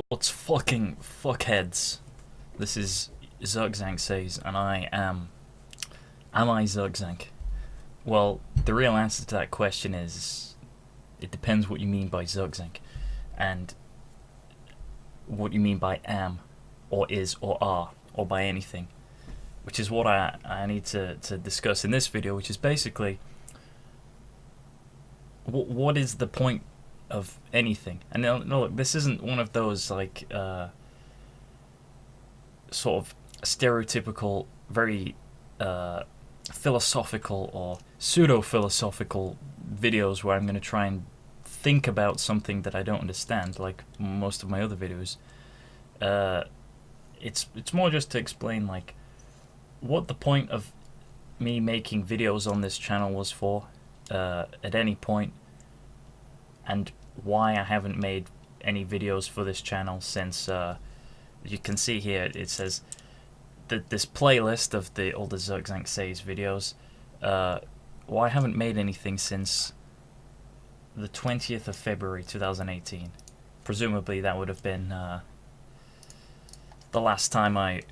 What's fucking fuckheads? This is Zirkzank says, and I am. Am I Zirkzank? Well, the real answer to that question is it depends what you mean by Zirkzank, and what you mean by am, or is, or are, or by anything, which is what I need to discuss in this video, which is basically what is the point of anything. And no, look, this isn't one of those like sort of stereotypical, very philosophical or pseudo-philosophical videos where I'm going to try and think about something that I don't understand, like most of my other videos. It's more just to explain like what the point of me making videos on this channel was for at any point, and why I haven't made any videos for this channel since you can see here it says that this playlist of all the Zirkzank Says videos, well, I haven't made anything since the 20th of February 2018. Presumably that would have been the last time I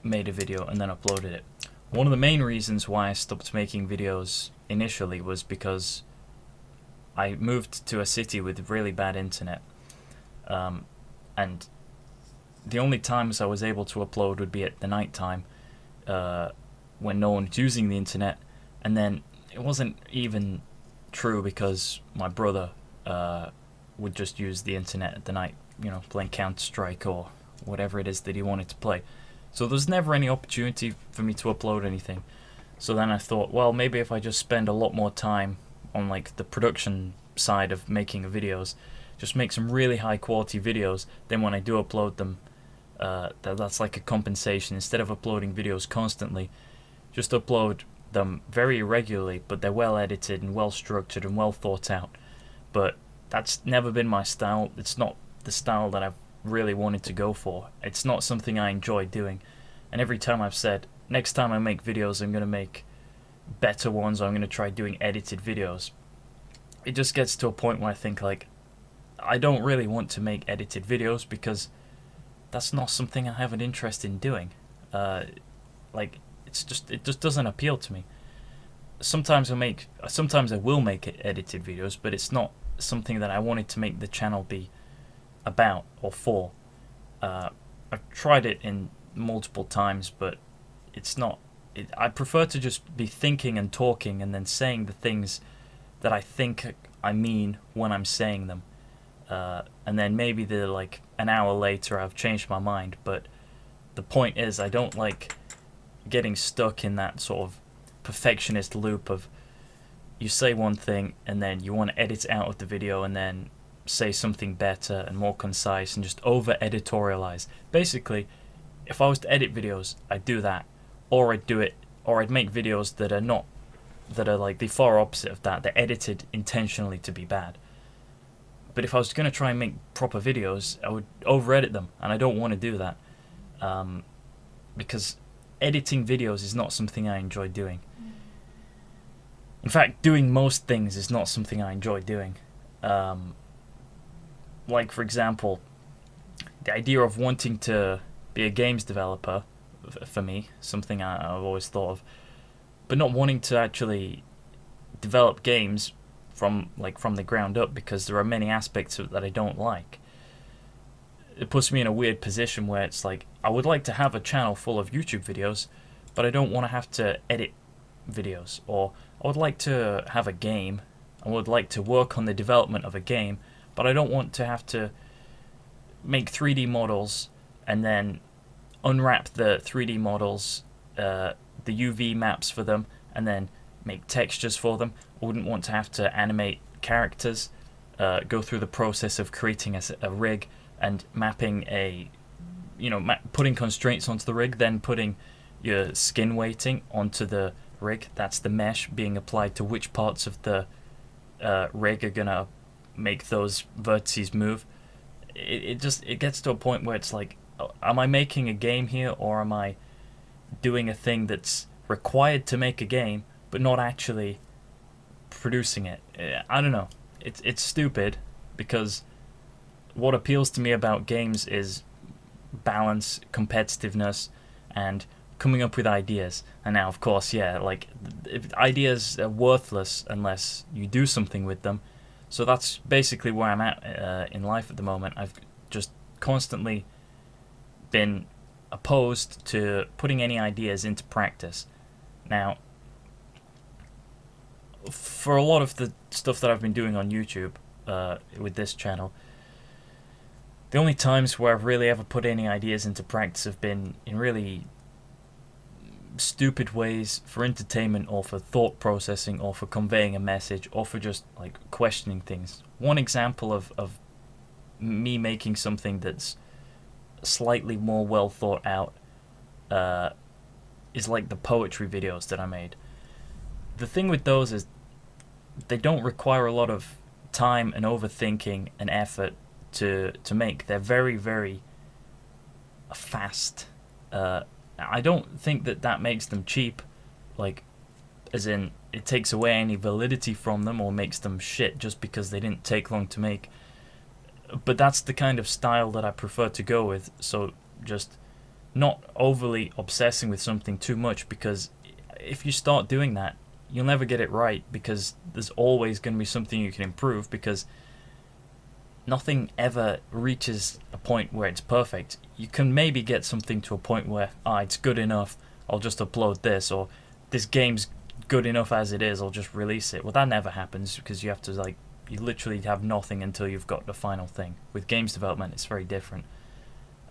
made a video and then uploaded it. One of the main reasons why I stopped making videos initially was because I moved to a city with really bad internet, and the only times I was able to upload would be at the night time, when no one's using the internet. And then it wasn't even true because my brother would just use the internet at the night, you know, playing Counter-Strike or whatever it is that he wanted to play. So there's never any opportunity for me to upload anything. So then I thought, well, maybe if I just spend a lot more time on like the production side of making videos, just make some really high quality videos, then when I do upload them, that's like a compensation. Instead of uploading videos constantly, just upload them very irregularly, but they're well edited and well structured and well thought out. But that's never been my style. It's not the style that I've really wanted to go for. It's not something I enjoy doing. And every time I've said, next time I make videos, I'm going to make better ones, or I'm going to try doing edited videos, it just gets to a point where I think like, I don't really want to make edited videos because that's not something I have an interest in doing. Like it just doesn't appeal to me. Sometimes I will make edited videos, but it's not something that I wanted to make the channel be about or for. I've tried it in multiple times, but it's not. I prefer to just be thinking and talking and then saying the things that I think I mean when I'm saying them. And then maybe like an hour later I've changed my mind, but the point is I don't like getting stuck in that sort of perfectionist loop of you say one thing and then you want to edit it out of the video and then say something better and more concise and just over editorialize. Basically, if I was to edit videos, I'd do that, or I'd make videos that are like the far opposite of that. They're edited intentionally to be bad. But if I was going to try and make proper videos, I would over-edit them, and I don't want to do that, because editing videos is not something I enjoy doing. In fact, doing most things is not something I enjoy doing. Like, for example, the idea of wanting to be a games developer, for me, something I've always thought of, but not wanting to actually develop games from the ground up because there are many aspects of it that I don't like. It puts me in a weird position where it's like I would like to have a channel full of YouTube videos, but I don't want to have to edit videos. Or I would like to have a game, I would like to work on the development of a game, but I don't want to have to make 3D models and then unwrap the 3D models, the UV maps for them, and then make textures for them. I wouldn't want to have to animate characters, go through the process of creating a rig and mapping putting constraints onto the rig, then putting your skin weighting onto the rig. That's the mesh being applied to which parts of the rig are gonna make those vertices move. It gets to a point where it's like, am I making a game here, or am I doing a thing that's required to make a game but not actually producing it? I don't know. It's stupid because what appeals to me about games is balance, competitiveness, and coming up with ideas. And now, of course, yeah, like ideas are worthless unless you do something with them. So that's basically where I'm at in life at the moment. I've just constantly been opposed to putting any ideas into practice. Now, for a lot of the stuff that I've been doing on YouTube with this channel, the only times where I've really ever put any ideas into practice have been in really stupid ways for entertainment or for thought processing or for conveying a message or for just like questioning things. One example of me making something that's slightly more well thought out is like the poetry videos that I made. The thing with those is they don't require a lot of time and overthinking and effort to make. They're very, very fast. I don't think that makes them cheap, like, as in it takes away any validity from them or makes them shit just because they didn't take long to make. But that's the kind of style that I prefer to go with, so just not overly obsessing with something too much, because if you start doing that, you'll never get it right, because there's always going to be something you can improve, because nothing ever reaches a point where it's perfect. You can maybe get something to a point where, it's good enough, I'll just upload this, or this game's good enough as it is, I'll just release it. Well, that never happens, because you have to, you literally have nothing until you've got the final thing. With games development, it's very different.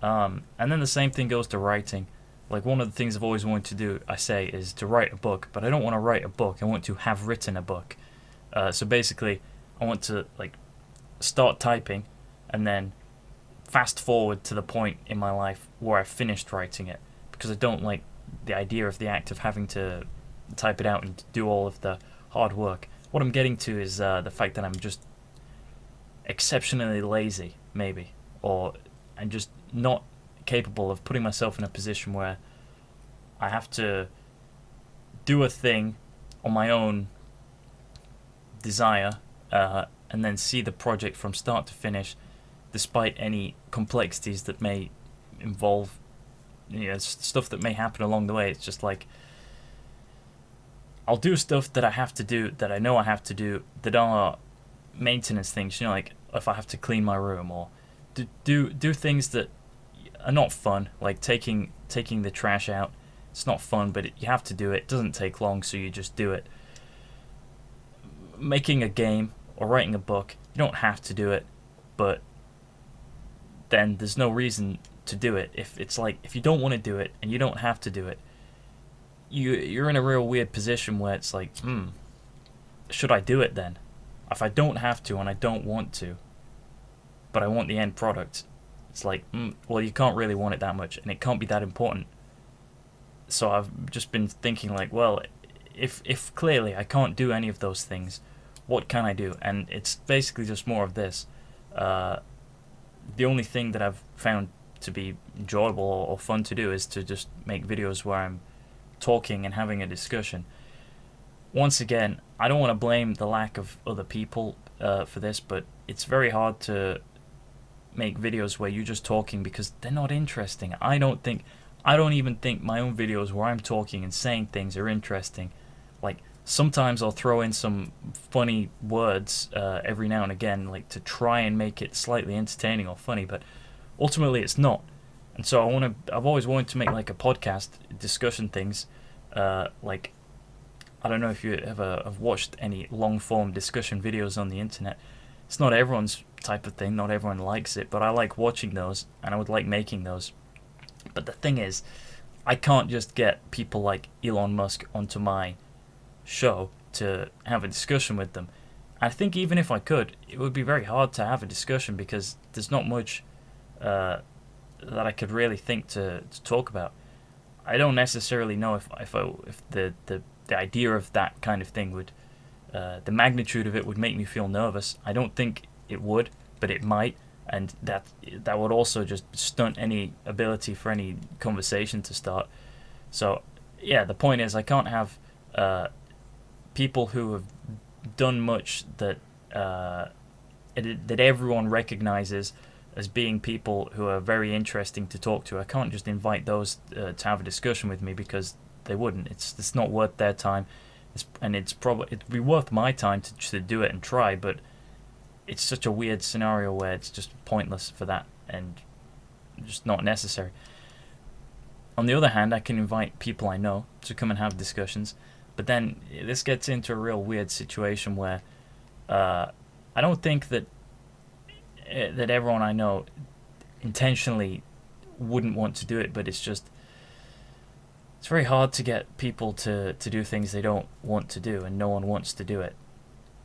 And then the same thing goes to writing. Like, one of the things I've always wanted to do, I say, is to write a book, but I don't want to write a book, I want to have written a book. So basically, I want to, start typing, and then fast forward to the point in my life where I've finished writing it, because I don't like the idea of the act of having to type it out and do all of the hard work. What I'm getting to is the fact that I'm just exceptionally lazy, maybe, or I'm just not capable of putting myself in a position where I have to do a thing on my own desire and then see the project from start to finish, despite any complexities that may involve, stuff that may happen along the way. It's just like, I'll do stuff that I have to do, that I know I have to do, that are maintenance things, like if I have to clean my room, or do things that are not fun, like taking the trash out. It's not fun, but you have to do it. It doesn't take long, so you just do it. Making a game or writing a book, you don't have to do it, but then there's no reason to do it. If you don't want to do it and you don't have to do it, you're in a real weird position where it's like, should I do it then? If I don't have to and I don't want to, but I want the end product, it's like, well, you can't really want it that much, and it can't be that important. So I've just been thinking, well, if clearly I can't do any of those things, what can I do? And it's basically just more of this. The only thing that I've found to be enjoyable or fun to do is to just make videos where I'm talking and having a discussion. Once again, I don't want to blame the lack of other people for this, but it's very hard to make videos where you're just talking, because they're not interesting. I don't even think my own videos where I'm talking and saying things are interesting. Sometimes I'll throw in some funny words every now and again, to try and make it slightly entertaining or funny, but ultimately it's not. And so I've always wanted to make a podcast discussion things. I don't know if you ever have watched any long form discussion videos on the internet. It's not everyone's type of thing, not everyone likes it, but I like watching those, and I would like making those. But the thing is, I can't just get people like Elon Musk onto my show to have a discussion with them. I think even if I could, it would be very hard to have a discussion, because there's not much that I could really think to talk about. I don't necessarily know if the idea of that kind of thing would, the magnitude of it would make me feel nervous. I don't think it would, but it might, and that would also just stunt any ability for any conversation to start. So yeah, the point is, I can't have people who have done much that that everyone recognizes, as being people who are very interesting to talk to. I can't just invite those to have a discussion with me, because they wouldn't. It's not worth their time, it'd be worth my time to do it and try, but it's such a weird scenario where it's just pointless for that and just not necessary. On the other hand, I can invite people I know to come and have discussions, but then this gets into a real weird situation where I don't think that everyone I know intentionally wouldn't want to do it, but it's very hard to get people to do things they don't want to do, and no one wants to do it.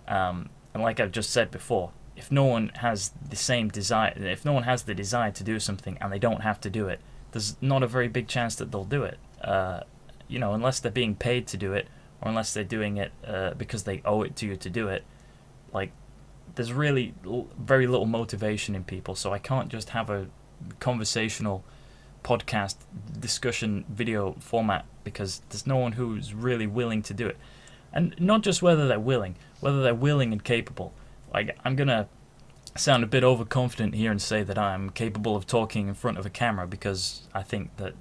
And like I've just said before, if no one has the desire to do something and they don't have to do it, there's not a very big chance that they'll do it. Unless they're being paid to do it, or unless they're doing it because they owe it to you to do it. Like, there's really very little motivation in people, so I can't just have a conversational podcast discussion video format, because there's no one who's really willing to do it. And not just whether they're willing and capable. Like, I'm gonna sound a bit overconfident here and say that I'm capable of talking in front of a camera, because I think that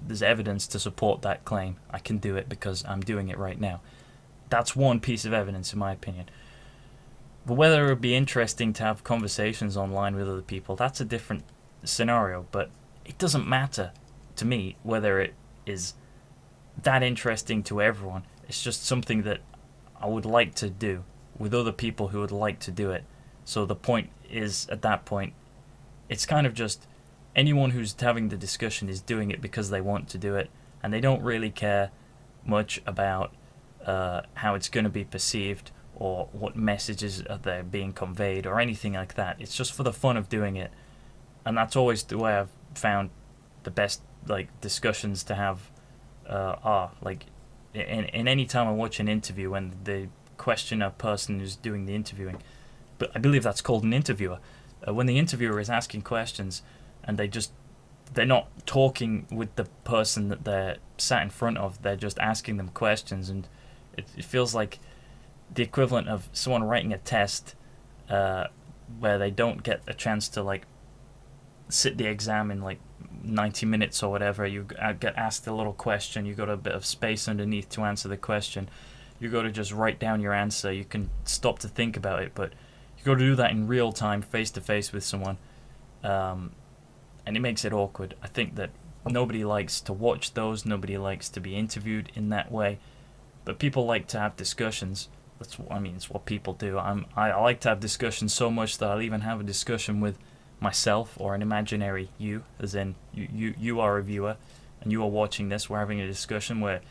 there's evidence to support that claim. I can do it because I'm doing it right now. That's one piece of evidence, in my opinion. But whether it would be interesting to have conversations online with other people, that's a different scenario. But it doesn't matter to me whether it is that interesting to everyone. It's just something that I would like to do with other people who would like to do it. So the point is, at that point, it's kind of just anyone who's having the discussion is doing it because they want to do it, and they don't really care much about how it's going to be perceived, or what messages are there being conveyed, or anything like that. It's just for the fun of doing it. And that's always the way I've found the best discussions to have are. Like, in any time I watch an interview, when they question a person who's doing the interviewing, but I believe that's called an interviewer, when the interviewer is asking questions and they're not talking with the person that they're sat in front of, they're just asking them questions, and it feels like the equivalent of someone writing a test where they don't get a chance to sit the exam in 90 minutes or whatever. You get asked a little question, you got a bit of space underneath to answer the question, you got to just write down your answer, you can stop to think about it, but you got to do that in real time, face to face with someone, and it makes it awkward. I think that nobody likes to watch those, nobody likes to be interviewed in that way, but people like to have discussions. It's what people do. I like to have discussions so much that I'll even have a discussion with myself, or an imaginary you, as in you are a viewer and you are watching this. We're having a discussion where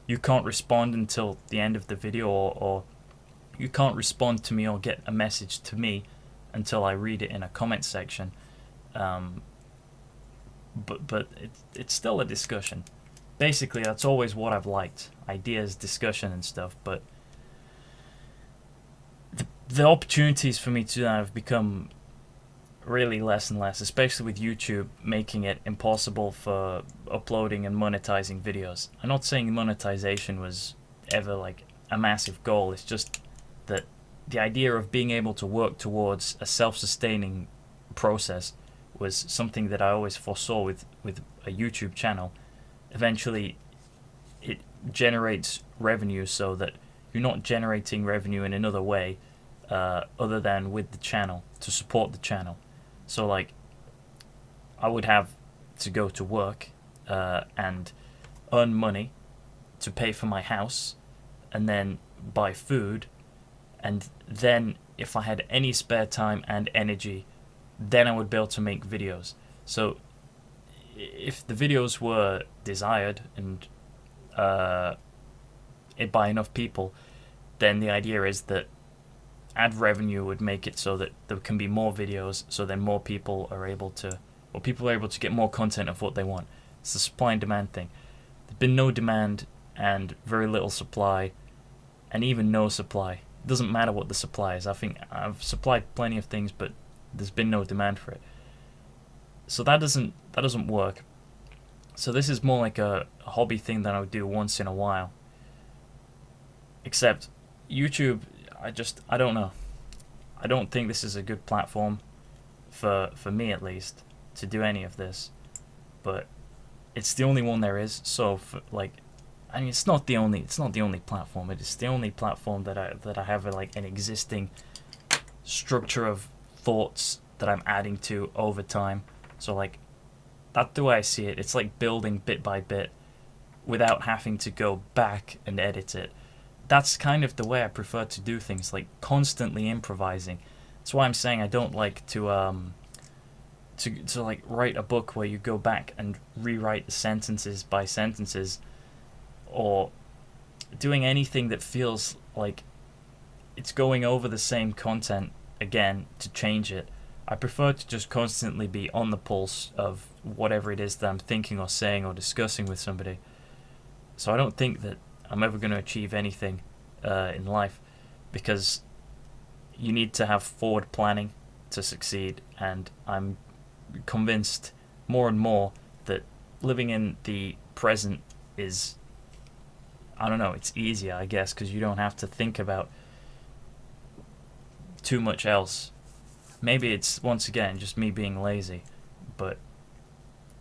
you can't respond until the end of the video, or you can't respond to me or get a message to me until I read it in a comment section. But it's still a discussion. Basically, that's always what I've liked: ideas, discussion, and stuff. But the opportunities for me to do that have become really less and less, especially with YouTube making it impossible for uploading and monetizing videos. I'm not saying monetization was ever a massive goal. It's just that the idea of being able to work towards a self-sustaining process was something that I always foresaw with a YouTube channel. Eventually, it generates revenue, so that you're not generating revenue in another way other than with the channel, to support the channel. So I would have to go to work and earn money to pay for my house, and then buy food, and then if I had any spare time and energy, then I would be able to make videos. So if the videos were desired and by enough people, then the idea is that ad revenue would make it so that there can be more videos, so then more people are able to, or people are able to get more content of what they want. It's the supply and demand thing. There's been no demand and very little supply, and even no supply. It doesn't matter what the supply is. I think I've supplied plenty of things, but there's been no demand for it. So that doesn't work. So this is more like a hobby thing that I would do once in a while. Except YouTube, I don't know. I don't think this is a good platform for me at least, to do any of this. But it's the only one there is. So I mean, it's not the only platform. It is the only platform that I have like an existing structure of thoughts that I'm adding to over time. So like, that's the way I see it. It's like building bit by bit without having to go back and edit it. That's kind of the way I prefer to do things, like constantly improvising. That's why I'm saying I don't like to like write a book where you go back and rewrite the sentences by sentences, or doing anything that feels like it's going over the same content again to change it. I prefer to just constantly be on the pulse of whatever it is that I'm thinking or saying or discussing with somebody. So I don't think that I'm ever going to achieve anything in life, because you need to have forward planning to succeed, and I'm convinced more and more that living in the present is, I don't know, it's easier, I guess, because you don't have to think about too much else. Maybe it's, once again, just me being lazy, but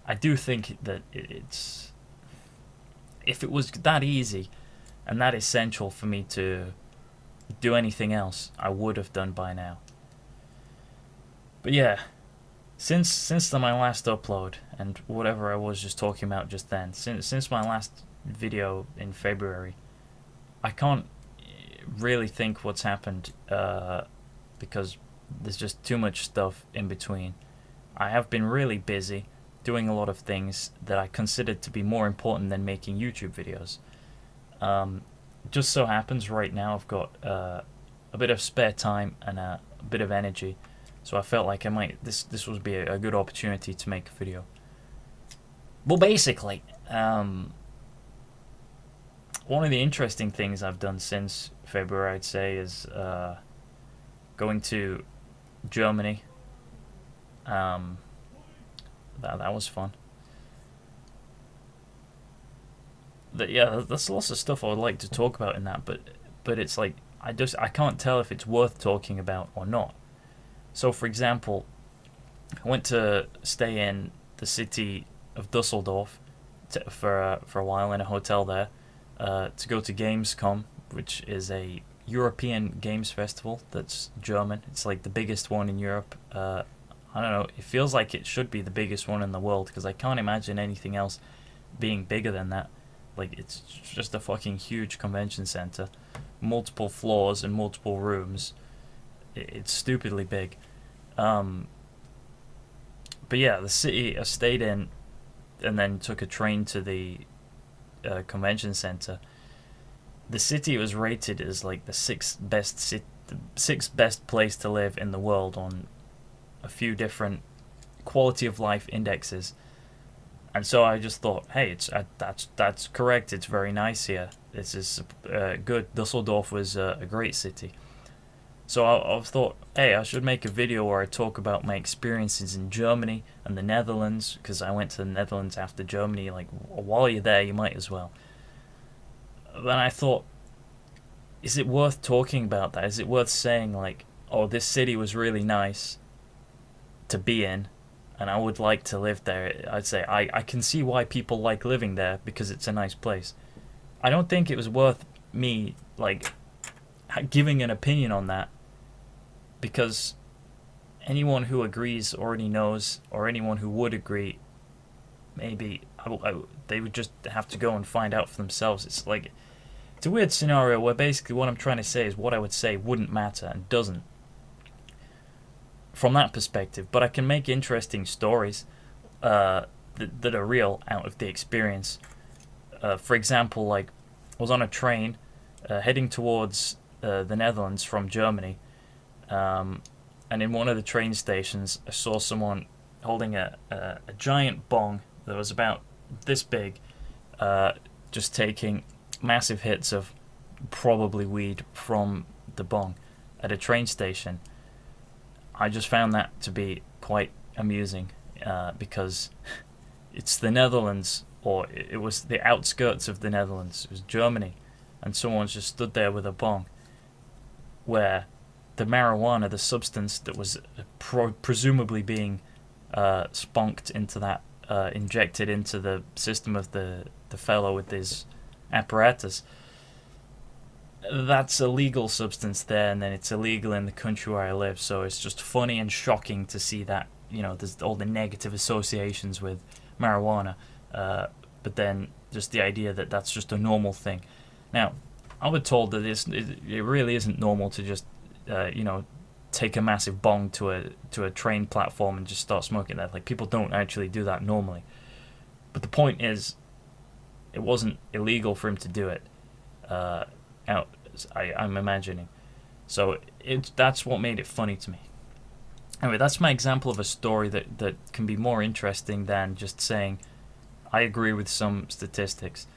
I do think that it's, if it was that easy and that essential for me to do anything else, I would have done by now. But yeah, since my last upload and whatever I was just talking about just then, since my last video in February, I can't really think what's happened, because there's just too much stuff in between. I have been really busy doing a lot of things that I considered to be more important than making YouTube videos. Just so happens right now I've got a bit of spare time and a bit of energy, so I felt like this would be a good opportunity to make a video. Well, basically, one of the interesting things I've done since February, I'd say, is going to Germany. That was fun. There's lots of stuff I would like to talk about in that, but it's like I can't tell if it's worth talking about or not. So, for example, I went to stay in the city of Dusseldorf for a while in a hotel there, to go to Gamescom, which is a European games festival that's German. It's like the biggest one in Europe. I don't know, it feels like it should be the biggest one in the world, because I can't imagine anything else being bigger than that. Like, it's just a fucking huge convention center, multiple floors and multiple rooms. It's stupidly big. But yeah, the city I stayed in, and then took a train to the convention center. The city was rated as like the sixth best place to live in the world on a few different quality of life indexes. And so I just thought, hey, that's correct. It's very nice here. This is good. Dusseldorf was a great city. So I thought, hey, I should make a video where I talk about my experiences in Germany and the Netherlands, because I went to the Netherlands after Germany. Like, while you're there, you might as well. Then I thought, is it worth talking about that? Is it worth saying, like, oh, this city was really nice to be in, and I would like to live there? I'd say I can see why people like living there, because it's a nice place. I don't think it was worth me like giving an opinion on that, because anyone who agrees already knows, or anyone who would agree, maybe they would just have to go and find out for themselves. It's like, it's a weird scenario where basically what I'm trying to say is what I would say wouldn't matter and doesn't, from that perspective. But I can make interesting stories that are real out of the experience. For example, like, I was on a train heading towards the Netherlands from Germany, and in one of the train stations I saw someone holding a giant bong that was about this big, just taking massive hits of probably weed from the bong at a train station. I just found that to be quite amusing, because it's the Netherlands, or it was the outskirts of the Netherlands. It was Germany, and someone's just stood there with a bong, where the marijuana, the substance that was presumably being spunked into that, injected into the system of the fellow with his apparatus, that's a legal substance there, and then it's illegal in the country where I live. So it's just funny and shocking to see that, there's all the negative associations with marijuana, but then just the idea that that's just a normal thing. Now, I was told that it really isn't normal to just take a massive bong to a train platform and just start smoking that. Like, people don't actually do that normally. But the point is, it wasn't illegal for him to do it. I'm imagining. So that's what made it funny to me. Anyway, that's my example of a story that can be more interesting than just saying, I agree with some statistics.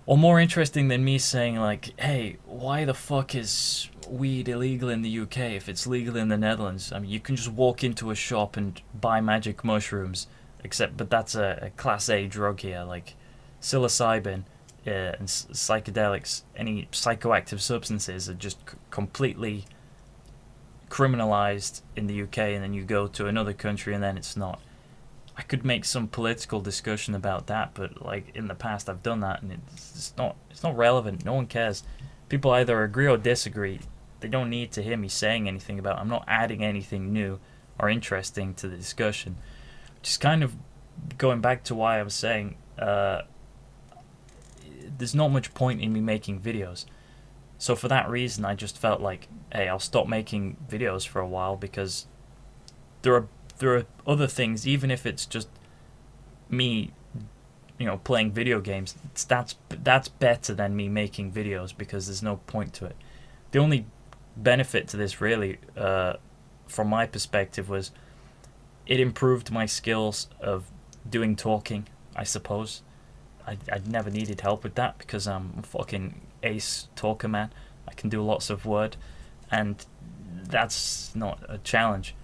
Or more interesting than me saying, like, hey, why the fuck is weed illegal in the UK if it's legal in the Netherlands? I mean, you can just walk into a shop and buy magic mushrooms, but that's a class A drug here. Like, psilocybin and psychedelics, any psychoactive substances are just completely criminalized in the UK, and then you go to another country and then it's not. I could make some political discussion about that, but like in the past I've done that, and it's not relevant. No one cares. People either agree or disagree. They don't need to hear me saying anything about it. I'm not adding anything new or interesting to the discussion. Just kind of going back to why I was saying there's not much point in me making videos. So for that reason, I just felt like, hey, I'll stop making videos for a while, because there are other things, even if it's just me, playing video games. That's better than me making videos, because there's no point to it. The only benefit to this, really, from my perspective, was it improved my skills of doing talking, I suppose. I'd never needed help with that, because I'm a fucking ace talker, man. I can do lots of word, and that's not a challenge.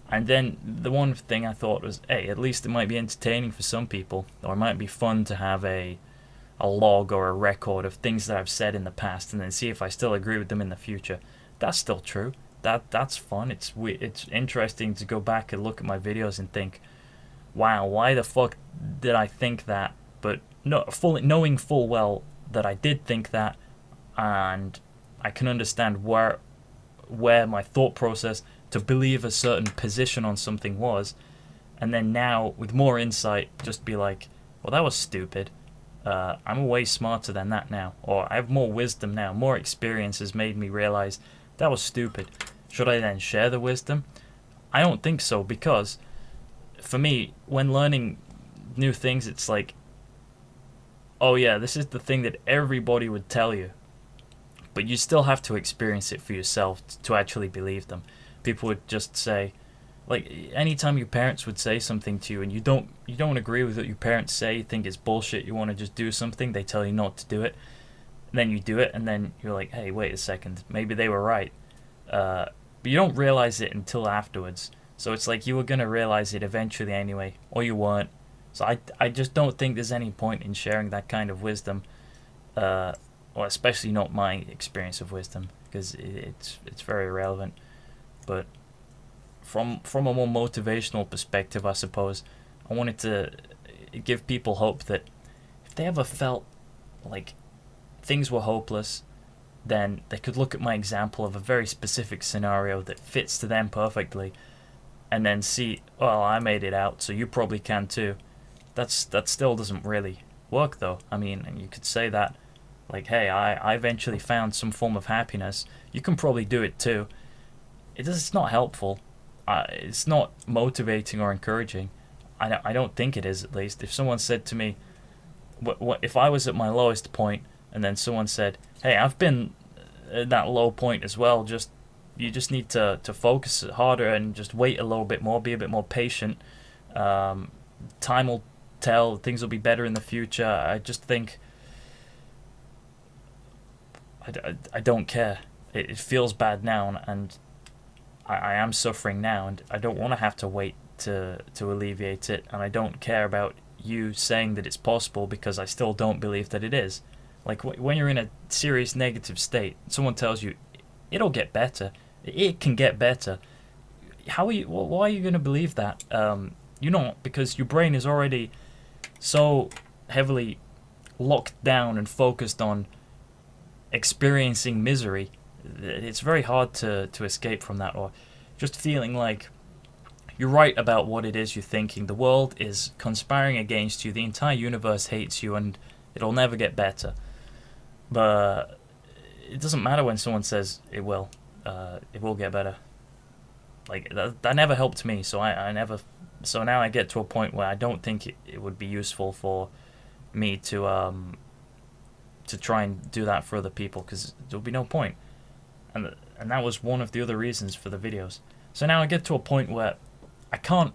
And then the one thing I thought was, hey, at least it might be entertaining for some people, or it might be fun to have a log or a record of things that I've said in the past, and then see if I still agree with them in the future. That's still true. That's fun. It's interesting to go back and look at my videos and think, wow, why the fuck did I think that? But knowing full well that I did think that, and I can understand where my thought process to believe a certain position on something was, and then now with more insight just be like, well, that was stupid. I'm way smarter than that now, or I have more wisdom now. More experience has made me realize that was stupid. Should I then share the wisdom? I don't think so, because for me, when learning new things, it's like, oh yeah, this is the thing that everybody would tell you, but you still have to experience it for yourself to actually believe them. People would just say, like, anytime your parents would say something to you and you don't agree with what your parents say, you think it's bullshit, you want to just do something, they tell you not to do it, and then you do it, and then you're like, hey, wait a second, maybe they were right. But you don't realize it until afterwards. So it's like you were going to realize it eventually anyway, or you weren't. So I just don't think there's any point in sharing that kind of wisdom, or especially not my experience of wisdom, because it's very irrelevant. But from a more motivational perspective, I suppose, I wanted to give people hope that if they ever felt like things were hopeless, then they could look at my example of a very specific scenario that fits to them perfectly, and then see, well, I made it out, so you probably can too. That still doesn't really work, though. I mean, and you could say that, like, hey, I eventually found some form of happiness. You can probably do it too. It's not helpful. It's not motivating or encouraging. I don't think it is, at least. If someone said to me, if I was at my lowest point, and then someone said, hey, I've been at that low point as well, you just need to focus harder and just wait a little bit more, be a bit more patient. Time will tell, things will be better in the future. I just think I don't care. It feels bad now, and I am suffering now, and I don't want to have to wait to alleviate it, and I don't care about you saying that it's possible, because I still don't believe that it is. Like, when you're in a serious negative state, someone tells you it'll get better. It can get better. How are you? Why are you going to believe that? You're not, because your brain is already so heavily locked down and focused on experiencing misery. It's very hard to escape from that, or just feeling like you're right about what it is you're thinking. The world is conspiring against you. The entire universe hates you, and it'll never get better. But it doesn't matter when someone says it will. It will get better. Like that never helped me. So I never. So now I get to a point where I don't think it would be useful for me to try and do that for other people, because there'll be no point. And that was one of the other reasons for the videos. So now I get to a point where I can't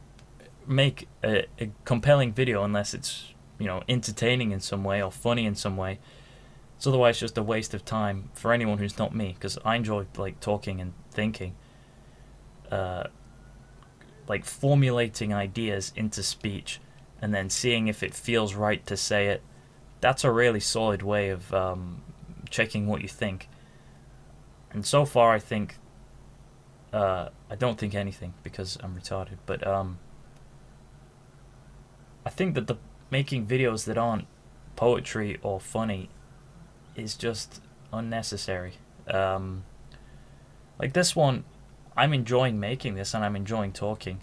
make a compelling video unless it's, entertaining in some way or funny in some way. It's otherwise just a waste of time for anyone who's not me, because I enjoy like talking and thinking, like formulating ideas into speech and then seeing if it feels right to say it. That's a really solid way of checking what you think. And so far, I think I don't think anything because I'm retarded. But I think that the making videos that aren't poetry or funny is just unnecessary. Like this one, I'm enjoying making this and I'm enjoying talking,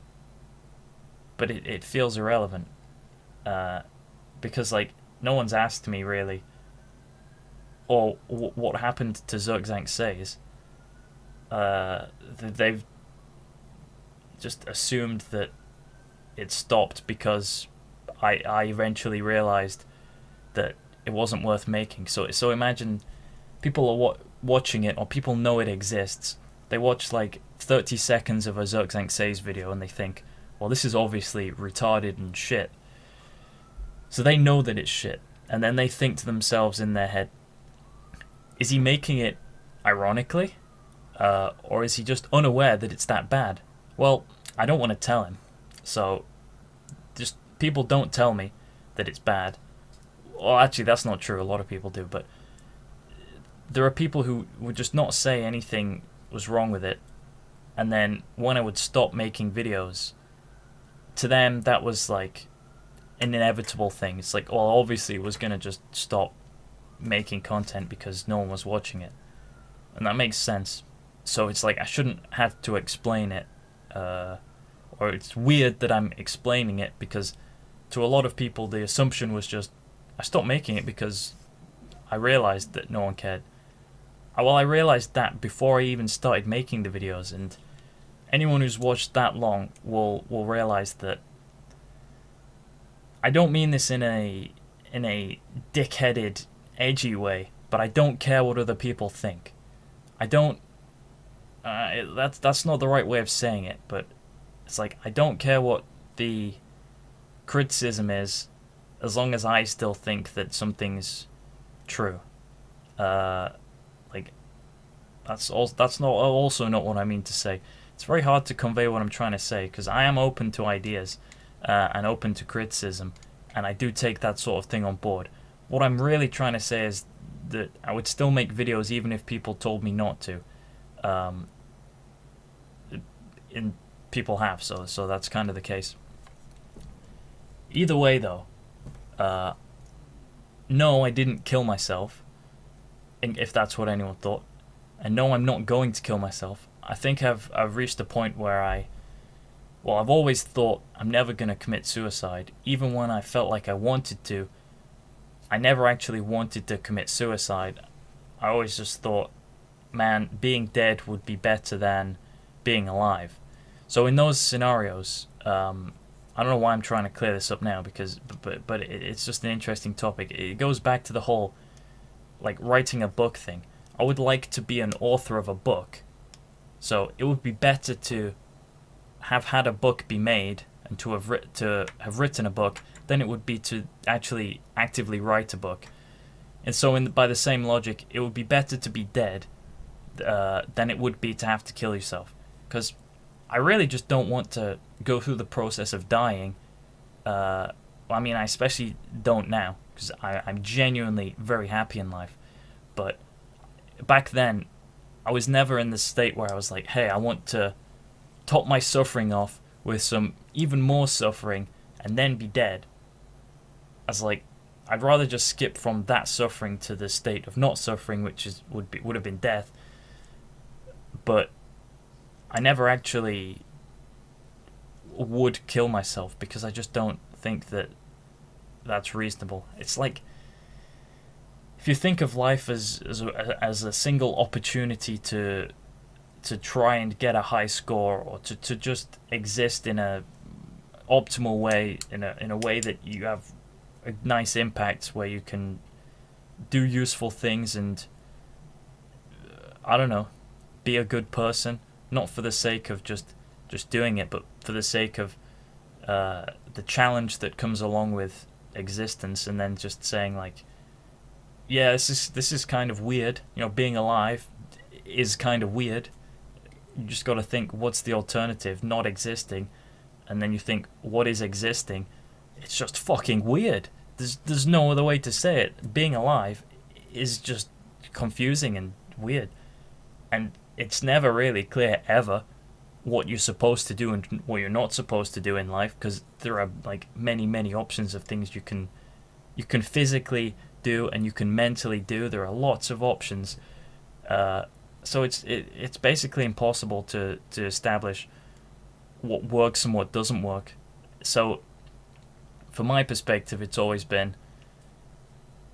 but it feels irrelevant because like no one's asked me really, or what happened to Zirkzank says. They've just assumed that it stopped because I eventually realized that it wasn't worth making. So imagine people are watching it, or people know it exists. They watch like 30 seconds of a Zirkzank Says video and they think, well, this is obviously retarded and shit. So they know that it's shit. And then they think to themselves in their head, is he making it ironically? Or is he just unaware that it's that bad? Well, I don't want to tell him. So just people don't tell me that it's bad. Well, actually, that's not true. A lot of people do. But there are people who would just not say anything was wrong with it. And then when I would stop making videos, to them that was like an inevitable thing. It's like, well, obviously it was going to just stop making content because no one was watching it. And that makes sense. So it's like I shouldn't have to explain it. Or it's weird that I'm explaining it, because to a lot of people the assumption was just I stopped making it because I realized that no one cared. Well, I realized that before I even started making the videos, and anyone who's watched that long will realize that I don't mean this in a dick-headed, edgy way, but I don't care what other people think. I don't. That's not the right way of saying it, but it's like I don't care what the criticism is, as long as I still think that something's true. Like that's also not what I mean to say. It's very hard to convey what I'm trying to say, because I am open to ideas and open to criticism, and I do take that sort of thing on board. What I'm really trying to say is that I would still make videos even if people told me not to. And people have, so that's kind of the case. Either way, though, no, I didn't kill myself, if that's what anyone thought. And no, I'm not going to kill myself. I think I've reached a point where I've always thought I'm never going to commit suicide. Even when I felt like I wanted to, I never actually wanted to commit suicide. I always just thought, man, being dead would be better than being alive. So in those scenarios, I don't know why I'm trying to clear this up now, but it's just an interesting topic. It goes back to the whole like writing a book thing. I would like to be an author of a book. So it would be better to have had a book be made and to have written a book than it would be to actually actively write a book. And so by the same logic, it would be better to be dead than it would be to have to kill yourself. Because I really just don't want to go through the process of dying. I mean, I especially don't now, because I'm genuinely very happy in life. But back then, I was never in the state where I was like, hey, I want to top my suffering off with some even more suffering and then be dead. I was like, I'd rather just skip from that suffering to the state of not suffering, which would have been death. But I never actually would kill myself because I just don't think that that's reasonable. It's like, if you think of life as a single opportunity to try and get a high score, or to just exist in a optimal way, in a way that you have a nice impact, where you can do useful things and I don't know, be a good person, not for the sake of just doing it, but for the sake of the challenge that comes along with existence, and then just saying like, yeah, this is kind of weird. Being alive is kind of weird. You just got to think, what's the alternative? Not existing. And then you think, what is existing? It's just fucking weird. There's no other way to say it. Being alive is just confusing and weird. And it's never really clear ever what you're supposed to do and what you're not supposed to do in life, because there are like many options of things you can physically do and you can mentally do. There are lots of options. So it's basically impossible to establish what works and what doesn't work. So from my perspective, it's always been,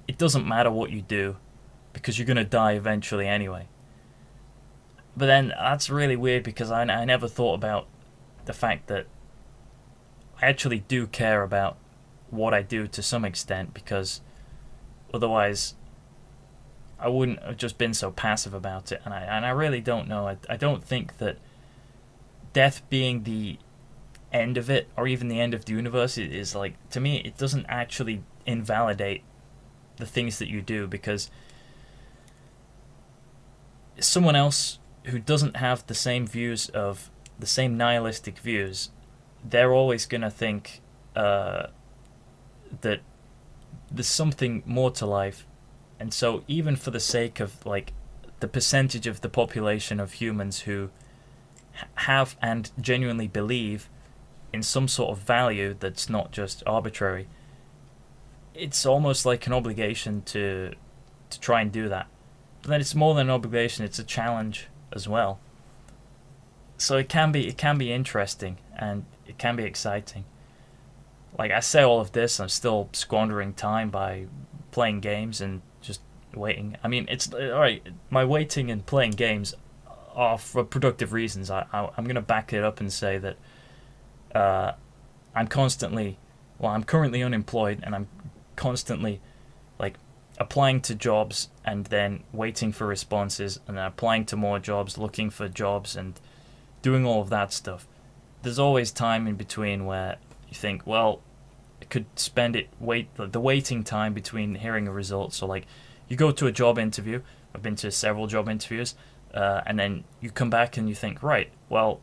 it doesn't matter what you do because you're going to die eventually anyway. But then that's really weird, because I never thought about the fact that I actually do care about what I do to some extent, because otherwise I wouldn't have just been so passive about it. And I really don't know. I don't think that death being the end of it, or even the end of the universe, is like, to me, it doesn't actually invalidate the things that you do, because someone else who doesn't have the same nihilistic views, they're always going to think that there's something more to life. And so even for the sake of like the percentage of the population of humans who have and genuinely believe in some sort of value that's not just arbitrary, it's almost like an obligation to try and do that. But then it's more than an obligation, it's a challenge as well. So it can be interesting, and it can be exciting. Like, I say all of this, I'm still squandering time by playing games and just waiting. I mean, it's alright, my waiting and playing games are for productive reasons. I'm going to back it up and say that I'm currently unemployed, and I'm constantly like applying to jobs and then waiting for responses, and then applying to more jobs, looking for jobs, and doing all of that stuff. There's always time in between where you think, well, I could spend the waiting time between hearing a result. So like, you go to a job interview. I've been to several job interviews, and then you come back and you think, right, well,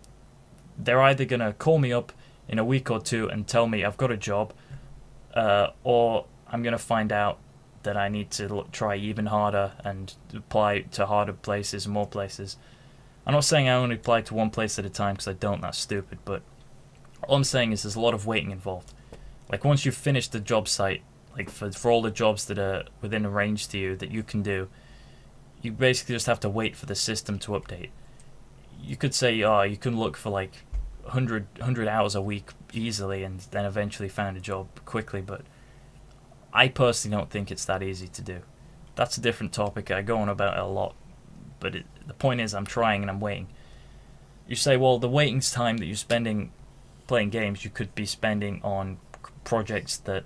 they're either going to call me up in a week or two and tell me I've got a job, or I'm going to find out that I need to try even harder and apply to harder places and more places. I'm not saying I only apply to one place at a time, because I don't, that's stupid, but all I'm saying is there's a lot of waiting involved. Like, once you've finished the job site, like for all the jobs that are within a range to you that you can do, you basically just have to wait for the system to update. You could say, you can look for like 100 hours a week easily and then eventually find a job quickly, but I personally don't think it's that easy to do. That's a different topic. I go on about it a lot, but the point is, I'm trying and I'm waiting. You say, well, the waiting time that you're spending playing games, you could be spending on projects that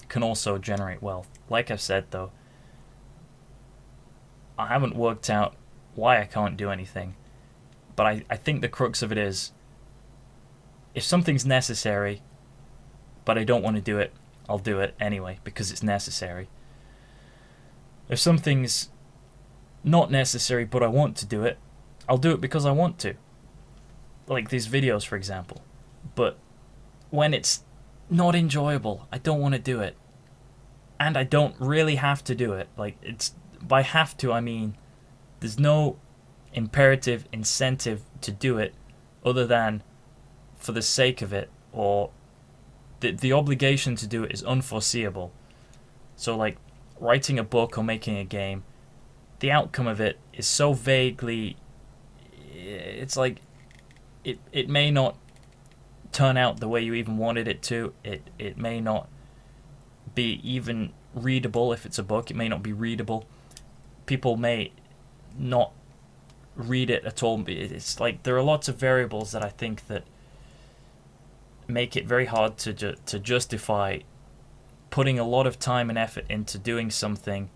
can also generate wealth. Like I've said, though, I haven't worked out why I can't do anything, but I think the crux of it is, if something's necessary but I don't want to do it, I'll do it anyway because it's necessary. If something's not necessary but I want to do it, I'll do it because I want to. Like these videos, for example. But when it's not enjoyable, I don't want to do it. And I don't really have to do it. Like, it's, by have to, I mean there's no imperative incentive to do it other than for the sake of it, or the obligation to do it is unforeseeable. So like writing a book or making a game, the outcome of it is so vaguely, it's like it may not turn out the way you even wanted it to. It may not be even readable. If it's a book, it may not be readable. People may not read it at all. It's like there are lots of variables that I think that make it very hard to justify putting a lot of time and effort into doing something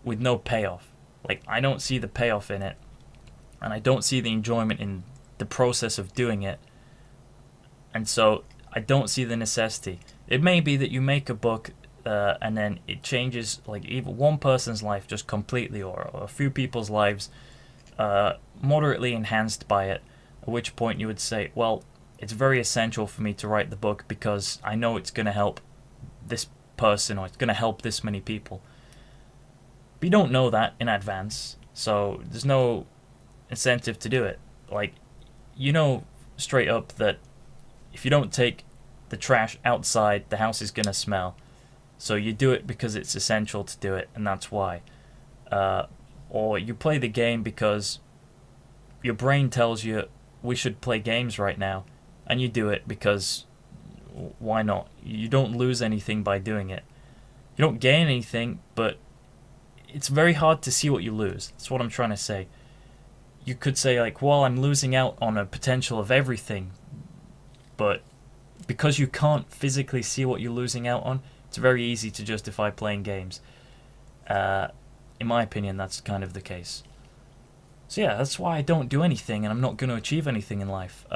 with no payoff. Like, I don't see the payoff in it, and I don't see the enjoyment in the process of doing it, and so I don't see the necessity. It may be that you make a book and then it changes like even one person's life just completely, or a few people's lives moderately enhanced by it, at which point you would say, well, it's very essential for me to write the book because I know it's going to help this person, or it's going to help this many people. But you don't know that in advance, so there's no incentive to do it. Like, you know straight up that if you don't take the trash outside, the house is going to smell. So you do it because it's essential to do it, and that's why. Or you play the game because your brain tells you we should play games right now, and you do it because why not? You don't lose anything by doing it. You don't gain anything, but it's very hard to see what you lose. That's what I'm trying to say. You could say like, well, I'm losing out on a potential of everything, but because you can't physically see what you're losing out on, it's very easy to justify playing games. In my opinion, that's kind of the case. So yeah, that's why I don't do anything, and I'm not going to achieve anything in life.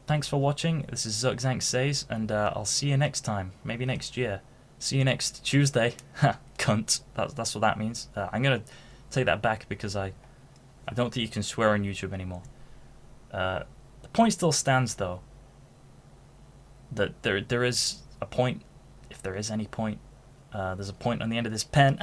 Thanks for watching. This is Zirkzank Says, and I'll see you next time. Maybe next year. See you next Tuesday. Ha, cunt. That's what that means. I'm going to take that back because I don't think you can swear on YouTube anymore. The point still stands, though, that there is a point, if there is any point. There's a point on the end of this pen.